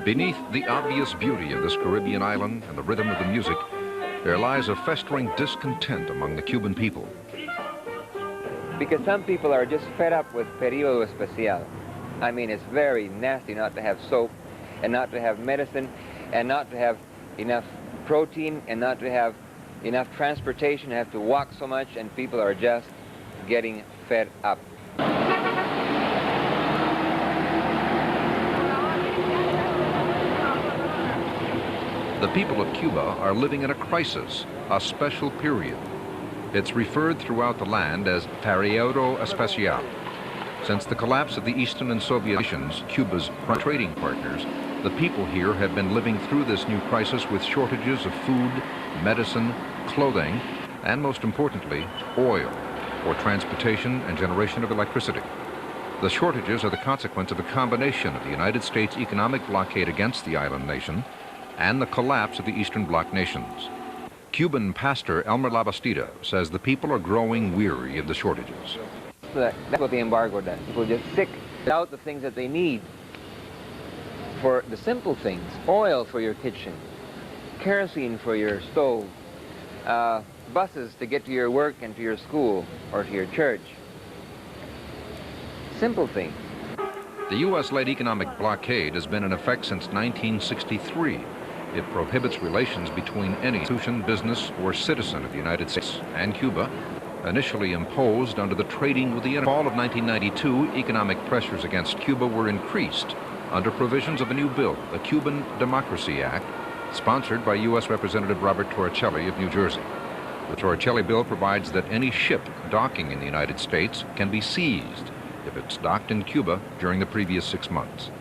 Beneath the obvious beauty of this Caribbean island and the rhythm of the music, there lies a festering discontent among the Cuban people. Because some people are just fed up with Periodo Especial. I mean, it's very nasty not to have soap, and not to have medicine, and not to have enough protein, and not to have enough transportation, have to walk so much, and people are just getting fed up. The people of Cuba are living in a crisis, a special period. It's referred throughout the land as Periodo Especial. Since the collapse of the Eastern and Soviet nations, Cuba's trading partners, the people here have been living through this new crisis with shortages of food, medicine, clothing, and most importantly, oil for transportation and generation of electricity. The shortages are the consequence of a combination of the United States economic blockade against the island nation and the collapse of the Eastern Bloc nations. Cuban pastor Elmer Labastida says the people are growing weary of the shortages. That's what the embargo does. People are just sick without the things that they need for the simple things. Oil for your kitchen, kerosene for your stove, buses to get to your work and to your school or to your church. Simple things. The U.S.-led economic blockade has been in effect since 1963. It prohibits relations between any institution, business, or citizen of the United States and Cuba, initially imposed under the Trading with the In the fall of 1992, economic pressures against Cuba were increased under provisions of a new bill, the Cuban Democracy Act, sponsored by U.S. Representative Robert Torricelli of New Jersey. The Torricelli bill provides that any ship docking in the United States can be seized if it's docked in Cuba during the previous 6 months.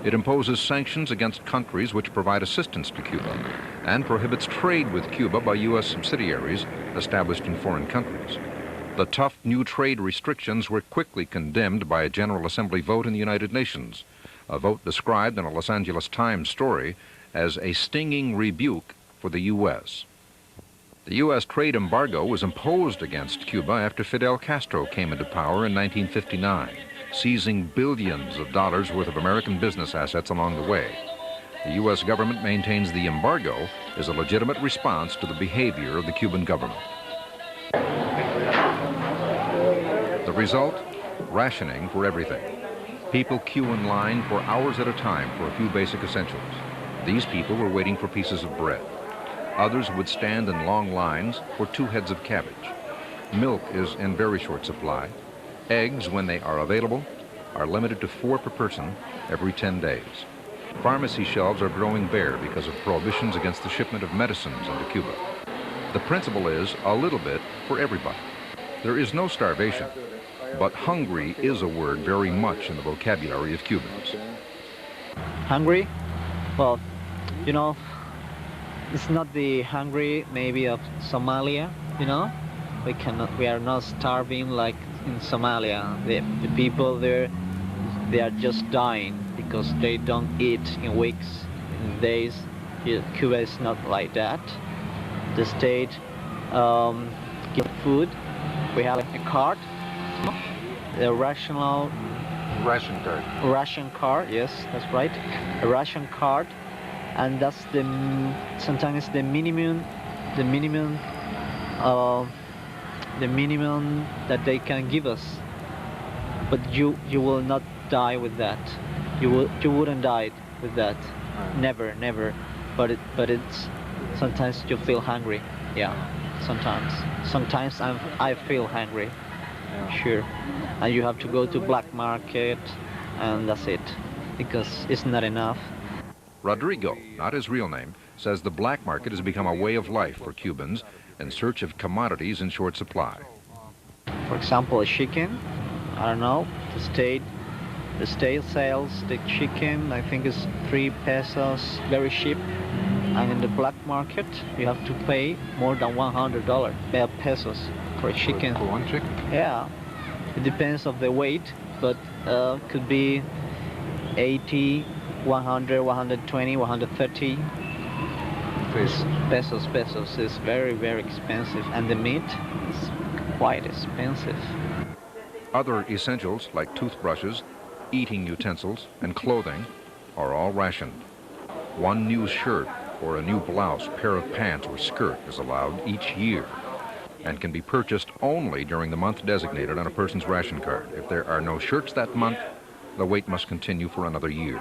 It imposes sanctions against countries which provide assistance to Cuba and prohibits trade with Cuba by U.S. subsidiaries established in foreign countries. The tough new trade restrictions were quickly condemned by a General Assembly vote in the United Nations, a vote described in a Los Angeles Times story as a stinging rebuke for the U.S. The U.S. trade embargo was imposed against Cuba after Fidel Castro came into power in 1959, seizing billions of dollars worth of American business assets along the way. The U.S. government maintains the embargo as a legitimate response to the behavior of the Cuban government. The result? Rationing for everything. People queue in line for hours at a time for a few basic essentials. These people were waiting for pieces of bread. Others would stand in long lines for 2 heads of cabbage. Milk is in very short supply. Eggs, when they are available, are limited to 4 per person every 10 days. Pharmacy shelves are growing bare because of prohibitions against the shipment of medicines into Cuba. The principle is a little bit for everybody. There is no starvation, but hungry is a word very much in the vocabulary of Cubans. Hungry? Well, you know, it's not the hungry maybe of Somalia, you know? We are not starving like in Somalia. The people there, they are just dying because they don't eat in weeks, in days. Cuba is not like that. The state gives food. We have a card, a ration card. Ration card, yes, that's right. A ration card, and that's sometimes the minimum that they can give us. But you will not die with that. You wouldn't die with that. Never. But it's sometimes you feel hungry. Yeah, sometimes I feel hungry. Sure. And you have to go to black market, and that's it, because it's not enough. Rodrigo, not his real name, says the black market has become a way of life for Cubans in search of commodities in short supply. For example, a chicken, I don't know, the state sells the chicken, I think it's 3 pesos, very cheap. And in the black market, you have to pay more than $100 pesos for a chicken. For one chicken? Yeah, it depends of the weight, but could be 80, 100, 120, 130 pesos. Is very, very expensive, and the meat is quite expensive. Other essentials like toothbrushes, eating utensils, and clothing are all rationed. One new shirt or a new blouse, pair of pants, or skirt is allowed each year and can be purchased only during the month designated on a person's ration card. If there are no shirts that month, the wait must continue for another year.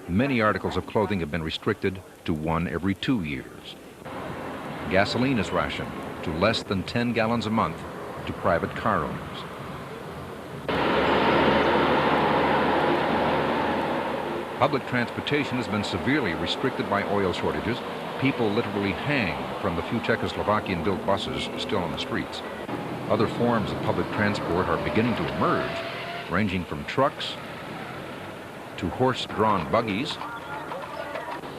Many articles of clothing have been restricted to one every 2 years. Gasoline is rationed to less than 10 gallons a month to private car owners. Public transportation has been severely restricted by oil shortages. People literally hang from the few Czechoslovakian-built buses still on the streets. Other forms of public transport are beginning to emerge, ranging from trucks to horse-drawn buggies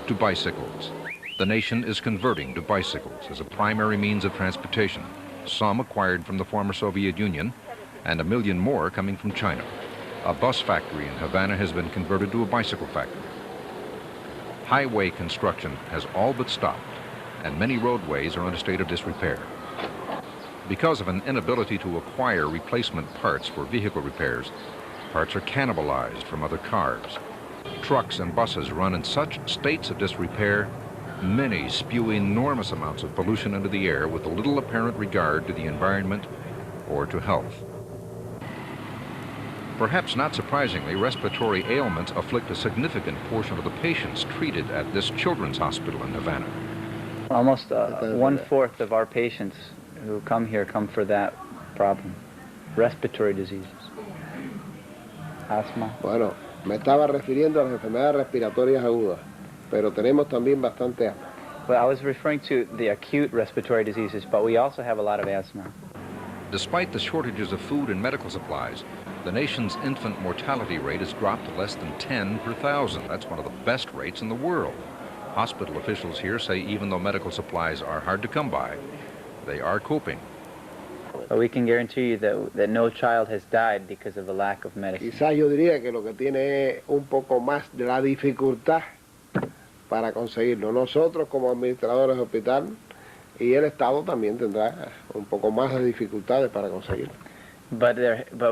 to bicycles. The nation is converting to bicycles as a primary means of transportation, some acquired from the former Soviet Union and 1 million more coming from China. A bus factory in Havana has been converted to a bicycle factory. Highway construction has all but stopped, and many roadways are in a state of disrepair. Because of an inability to acquire replacement parts for vehicle repairs, parts are cannibalized from other cars. Trucks and buses run in such states of disrepair, many spew enormous amounts of pollution into the air with little apparent regard to the environment or to health. Perhaps not surprisingly, respiratory ailments afflict a significant portion of the patients treated at this children's hospital in Havana. Almost 1/4 of our patients who come here come for that problem, respiratory diseases, asthma. Bueno, me estaba refiriendo a las enfermedades respiratorias agudas, pero tenemos también bastante asma. Well, I was referring to the acute respiratory diseases, but we also have a lot of asthma. Despite the shortages of food and medical supplies, the nation's infant mortality rate has dropped to less than 10 per thousand. That's one of the best rates in the world. Hospital officials here say even though medical supplies are hard to come by, they are coping. But we can guarantee you that no child has died because of the lack of medicine. Quizás yo diría que lo que tiene es un poco más de la dificultad para conseguirlo. Nosotros como administradores de hospital y el Estado también tendrá un poco más de dificultades para conseguirlo. But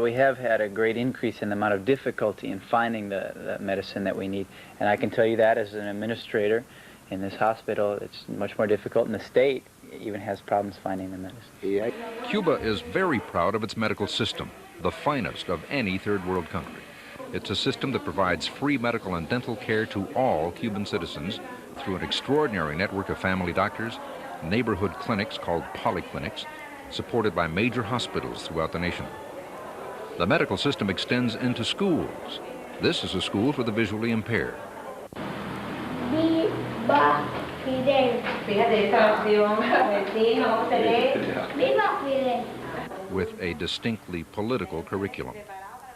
we have had a great increase in the amount of difficulty in finding the medicine that we need. And I can tell you that as an administrator in this hospital, it's much more difficult. And the state even has problems finding the medicine. Cuba is very proud of its medical system, the finest of any third world country. It's a system that provides free medical and dental care to all Cuban citizens through an extraordinary network of family doctors, neighborhood clinics called polyclinics, supported by major hospitals throughout the nation. The medical system extends into schools. This is a school for the visually impaired. Viva Fidel. Fíjate esta opción. Sí, no, se lee. Viva Fidel. With a distinctly political curriculum.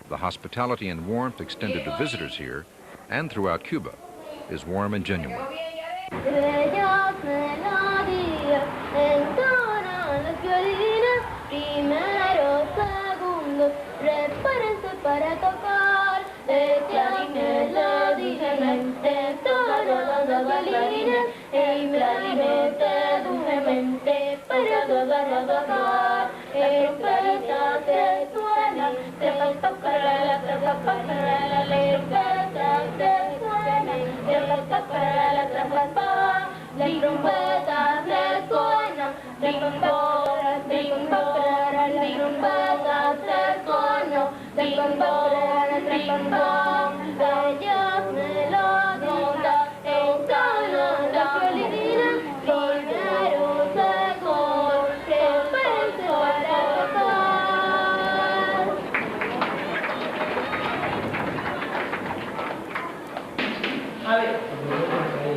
The hospitality and warmth extended to visitors here and throughout Cuba is warm and genuine. Primero, segundo, prepárense para tocar. Echan melódicamente todas las violines y me alimenté dulcemente para tocar. Trompeta que suena, trompeta, la trompeta, la trompeta que suena, trompeta, la trompeta, la trompeta que suena, trompeta, bellas melodías entonan la violina. Primero, segundo, prepárense para tocar. A ver,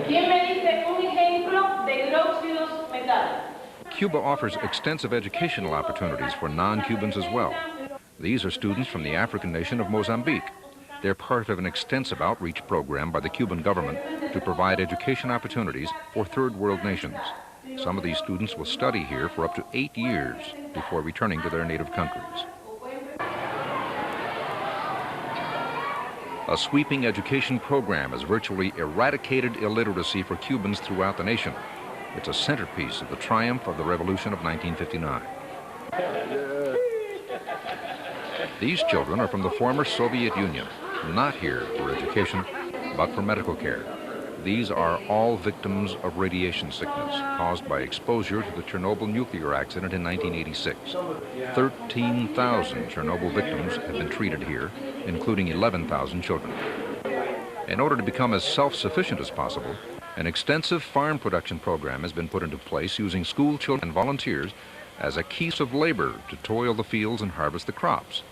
¿quién me dice un ejemplo de glóxidos metales? Cuba offers extensive educational opportunities for non-Cubans as well. These are students from the African nation of Mozambique. They're part of an extensive outreach program by the Cuban government to provide education opportunities for third world nations. Some of these students will study here for up to 8 years before returning to their native countries. A sweeping education program has virtually eradicated illiteracy for Cubans throughout the nation. It's a centerpiece of the triumph of the revolution of 1959. These children are from the former Soviet Union, not here for education, but for medical care. These are all victims of radiation sickness caused by exposure to the Chernobyl nuclear accident in 1986. 13,000 Chernobyl victims have been treated here, including 11,000 children. In order to become as self-sufficient as possible, an extensive farm production program has been put into place using school children and volunteers as a key of labor to toil the fields and harvest the crops.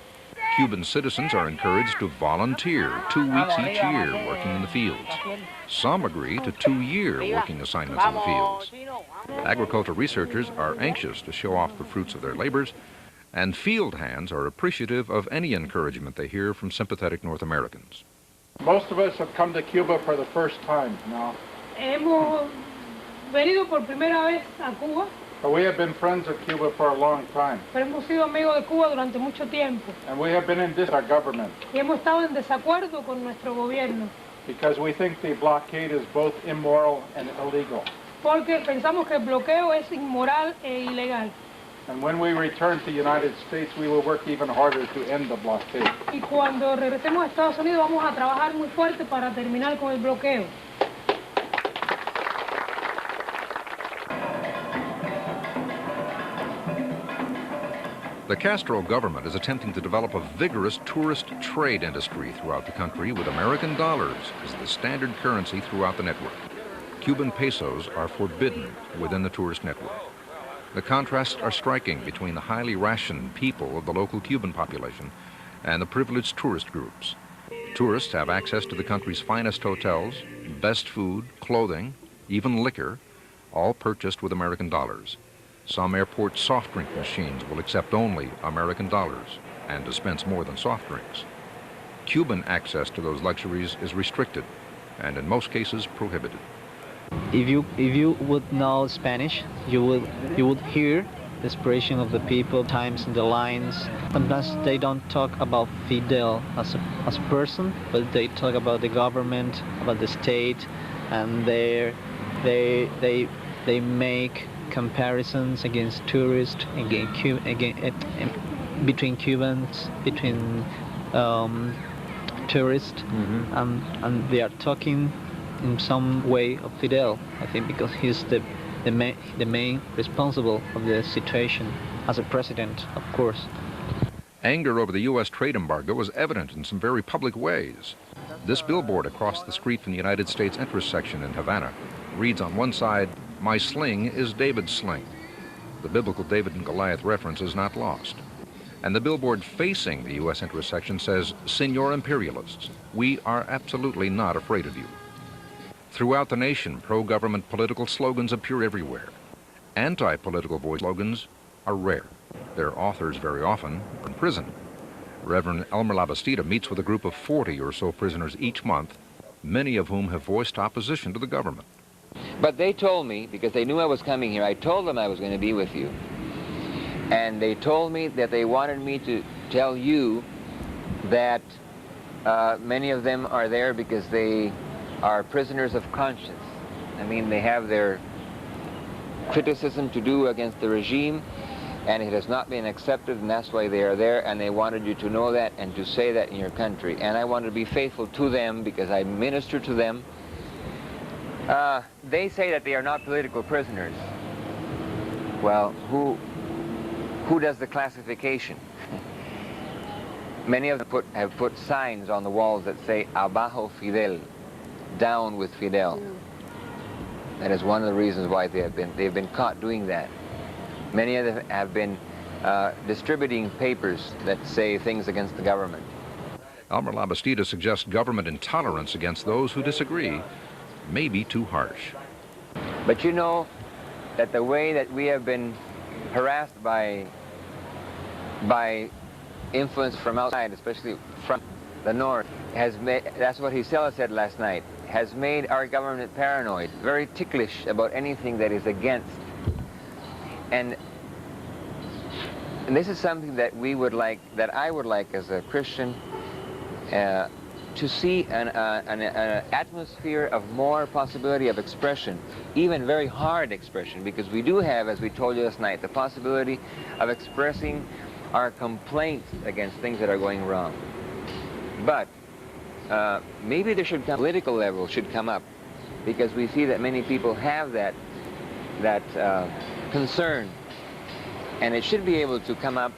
Cuban citizens are encouraged to volunteer 2 weeks each year working in the fields. Some agree to 2-year working assignments in the fields. Agriculture researchers are anxious to show off the fruits of their labors, and field hands are appreciative of any encouragement they hear from sympathetic North Americans. Most of us have come to Cuba for the first time now. Hemos venido por primera vez a Cuba, But we have been friends of Cuba for a long time. pero hemos sido amigos de Cuba durante mucho tiempo And we have been in this our government y hemos estado en desacuerdo con nuestro gobierno because we think the blockade is both immoral and illegal. porque pensamos que el bloqueo es inmoral e ilegal. And when we return to the United States, we will work even harder to end the blockade. Y cuando regresemos a Estados Unidos vamos a trabajar muy fuerte para terminar con el bloqueo. The Castro government is attempting to develop a vigorous tourist trade industry throughout the country with American dollars as the standard currency throughout the network. Cuban pesos are forbidden within the tourist network. The contrasts are striking between the highly rationed people of the local Cuban population and the privileged tourist groups. Tourists have access to the country's finest hotels, best food, clothing, even liquor, all purchased with American dollars. Some airport soft drink machines will accept only American dollars and dispense more than soft drinks. Cuban access to those luxuries is restricted and in most cases prohibited. If you would know Spanish, you would hear the expression of the people times in the lines. Sometimes they don't talk about Fidel as a person, but they talk about the government, about the state, and they make comparisons against tourists, between Cubans, between tourists, and they are talking in some way of Fidel, I think, because he's the main responsible of the situation as a president, of course. Anger over the U.S. trade embargo was evident in some very public ways. This billboard across the street from the United States Interest section in Havana reads on one side, "My sling is David's sling." The biblical David and Goliath reference is not lost. And the billboard facing the U.S. Interest section says, "Senor Imperialists, we are absolutely not afraid of you." Throughout the nation, pro-government political slogans appear everywhere. Anti-political voice slogans are rare. Their authors very often are in prison. Reverend Elmer Labastida meets with a group of 40 or so prisoners each month, many of whom have voiced opposition to the government. But they told me, because they knew I was coming here, I told them I was going to be with you. And they told me that they wanted me to tell you that many of them are there because they are prisoners of conscience. I mean, they have their criticism to do against the regime, and it has not been accepted, and that's why they are there, and they wanted you to know that and to say that in your country. And I wanted to be faithful to them because I minister to them. They say that they are not political prisoners. Well, who does the classification? Many of them have put signs on the walls that say, "Abajo Fidel," down with Fidel. That is one of the reasons why they've been caught doing that. Many of them have been distributing papers that say things against the government. Elmer Labastida suggests government intolerance against those who disagree may be too harsh. But you know that the way that we have been harassed by influence from outside, especially from the north, has made, that's what Gisela said last night, has made our government paranoid, very ticklish about anything that is against. And this is something that we would like, that I would like as a Christian, to see an atmosphere of more possibility of expression, even very hard expression, because we do have, as we told you last night, the possibility of expressing our complaints against things that are going wrong. But maybe there should come, political level should come up because we see that many people have that concern, and it should be able to come up,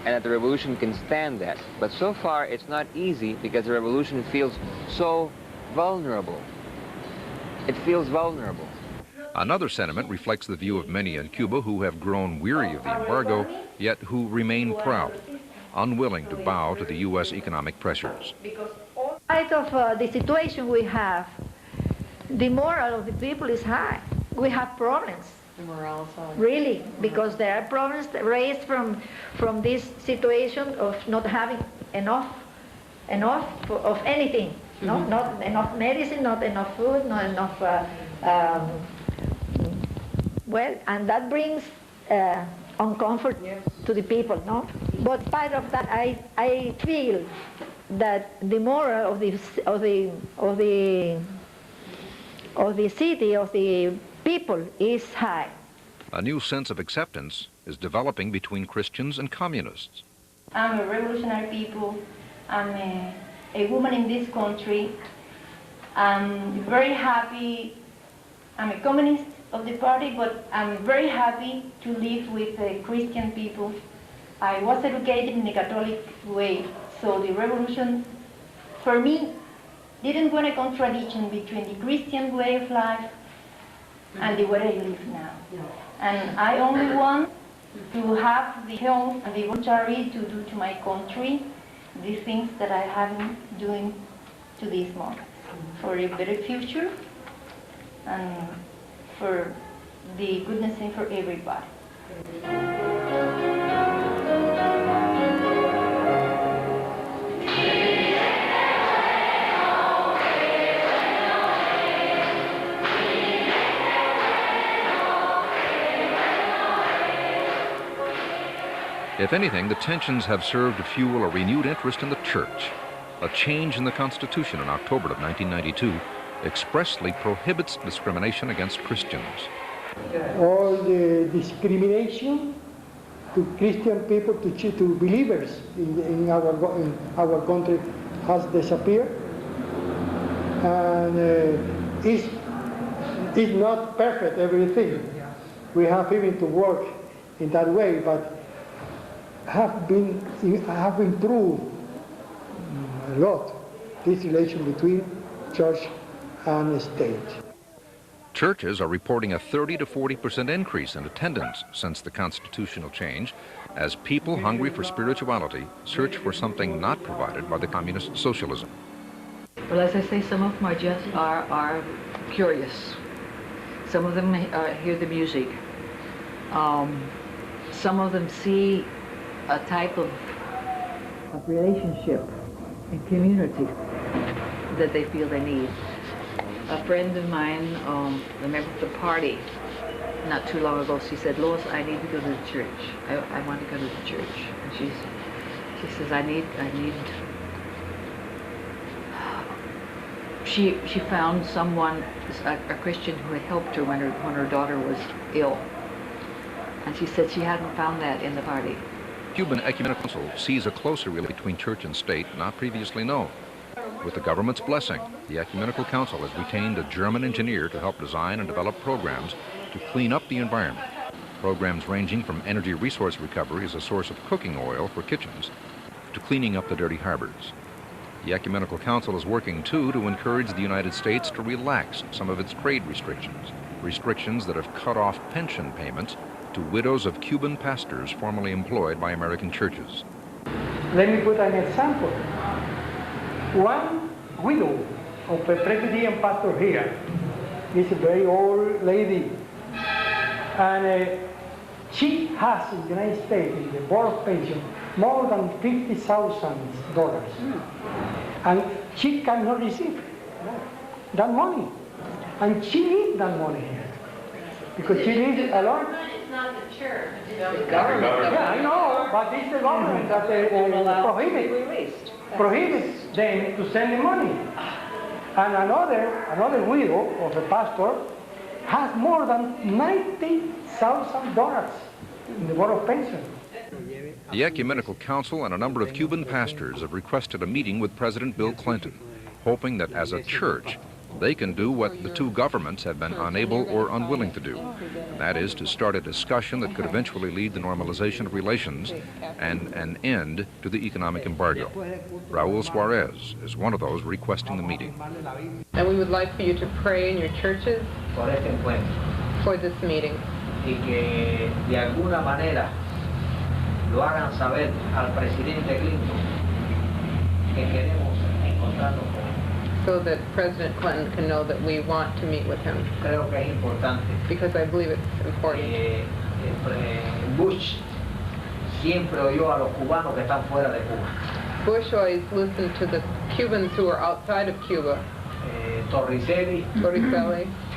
and that the revolution can stand that. But so far, it's not easy because the revolution feels so vulnerable. It feels vulnerable. Another sentiment reflects the view of many in Cuba who have grown weary of the embargo, yet who remain proud, unwilling to bow to the U.S. economic pressures. In spite of the situation we have, the moral of the people is high. We have problems. The morale is high. Really, because there are problems raised from this situation of not having enough of anything. No, not enough medicine, not enough food, not enough. Well, and that brings uncomfort to the people, no. But in spite of that, I feel that the moral of the city, of the people is high. A new sense of acceptance is developing between Christians and communists. I'm a revolutionary people. I'm a woman in this country. I'm very happy. I'm a communist of the party, but I'm very happy to live with Christian people. I was educated in the Catholic way, so the revolution, for me, didn't want a contradiction between the Christian way of life and the way I live now. And I only want to have the health and the voluntary to do to my country the things that I have been doing to this moment, for a better future and for the goodness and for everybody. If anything, the tensions have served to fuel a renewed interest in the church. A change in the Constitution in October of 1992 expressly prohibits discrimination against Christians. All the discrimination to Christian people, to believers in our country has disappeared. And it's not perfect, everything. We have even to work in that way, but have improved a lot this relation between church and state. Churches are reporting a 30 to 40% increase in attendance since the constitutional change, as people hungry for spirituality search for something not provided by the communist socialism. Well, as I say, some of them are curious. Some of them hear the music. Some of them see a type of relationship and community that they feel they need. A friend of mine, a member of the party, not too long ago, she said, "Lois, I need to go to the church. I want to go to the church." And she says, She found someone, a Christian, who had helped her when her daughter was ill. And she said she hadn't found that in the party. Cuban Ecumenical Council sees a closer relation between church and state not previously known. With the government's blessing, the Ecumenical Council has retained a German engineer to help design and develop programs to clean up the environment. Programs ranging from energy resource recovery as a source of cooking oil for kitchens to cleaning up the dirty harbors. The Ecumenical Council is working, too, to encourage the United States to relax some of its trade restrictions that have cut off pension payments to widows of Cuban pastors formerly employed by American churches. Let me put an example. One widow of a Presbyterian pastor here is a very old lady, and she has in the United States, in the Board of Pension, more than $50,000, and she cannot receive that money, and she needs that money here because she needs a lot. It's not the church. It's the government. Yeah, I know, but it's the government that prohibits them to send the money. And another widow of a pastor has more than $90,000 in the Board of Pension. The Ecumenical Council and a number of Cuban pastors have requested a meeting with President Bill Clinton, hoping that as a church, They can do what the two governments have been unable or unwilling to do, and that is to start a discussion that could eventually lead to normalization of relations and an end to the economic embargo. Raul Suarez is one of those requesting the meeting. And we would like for you to pray in your churches for this meeting. Y que de alguna manera lo hagan saber al presidente Clinton que queremos encontrarnos con él. So that President Clinton can know that we want to meet with him. Creo que es importante. Because I believe it's important. Bush siempre oyó a los cubanos que están fuera de Cuba. Bush always listened to the Cubans who are outside of Cuba. Torricelli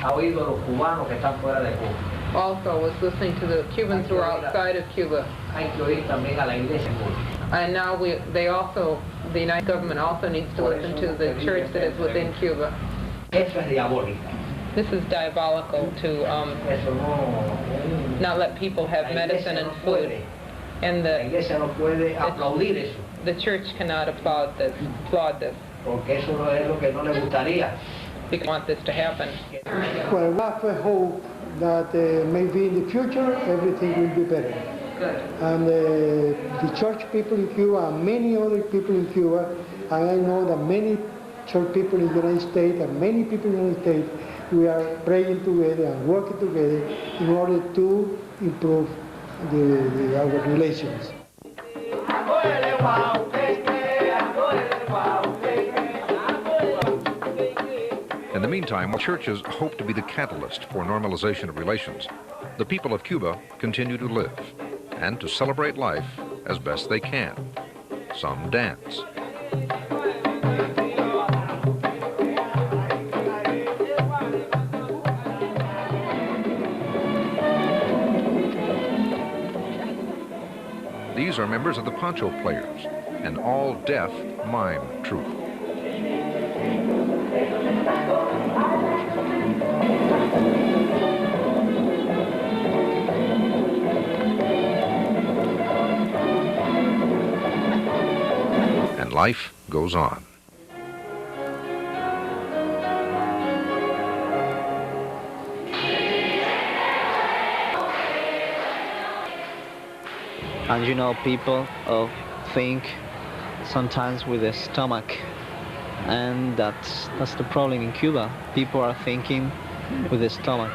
ha oído a los cubanos que están fuera de Cuba. Also was listening to the Cubans who are outside of Cuba. Hay que oír también a la iglesia. And now the United government also needs to listen to the church that is within Cuba. Eso es diabólico. This is diabolical to not let people have medicine and food. And the church cannot applaud this. Porque eso no es lo que no le gustaría. We want this to happen. Well, we have a hope that maybe in the future everything will be better. Good. And the church people in Cuba and many other people in Cuba, and I know that many church people in the United States and many people in the United States, we are praying together and working together in order to improve our relations. In the meantime, while churches hope to be the catalyst for normalization of relations, the people of Cuba continue to live and to celebrate life as best they can. Some dance. These are members of the Poncho Players, an all-deaf mime troupe. And life goes on. And you know, people think sometimes with the stomach, and that's the problem in Cuba. People are thinking with the stomach.